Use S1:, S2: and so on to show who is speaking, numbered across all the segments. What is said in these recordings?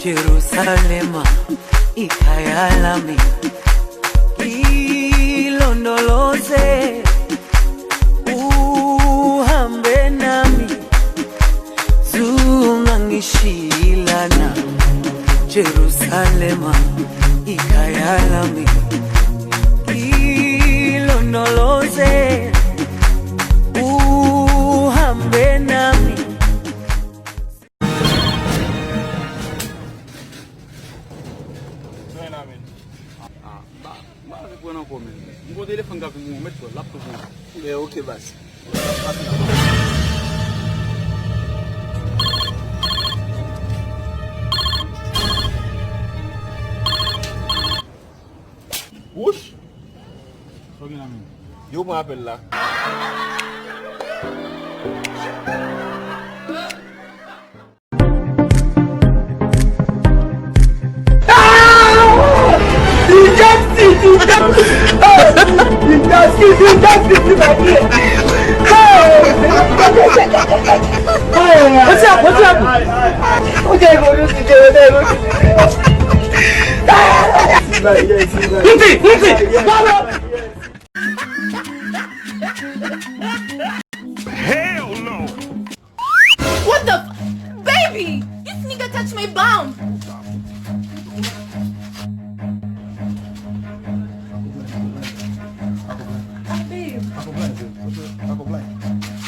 S1: Jerusalema ikayalami ilondoloze uhambe nami zungangishilana. Jerusalema ikayalami ilondoloze uhambe nami.
S2: Okay basi. Wush. Sogi na mimi. Yo mo appel là.
S3: What's up? Okay, go to
S4: Hell no!
S5: What the baby? This nigga touched my bum.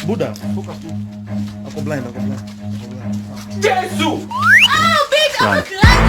S2: Buddha, focus tu. Aku blind.
S4: Jesus!
S5: Oh, baby, I'm blind.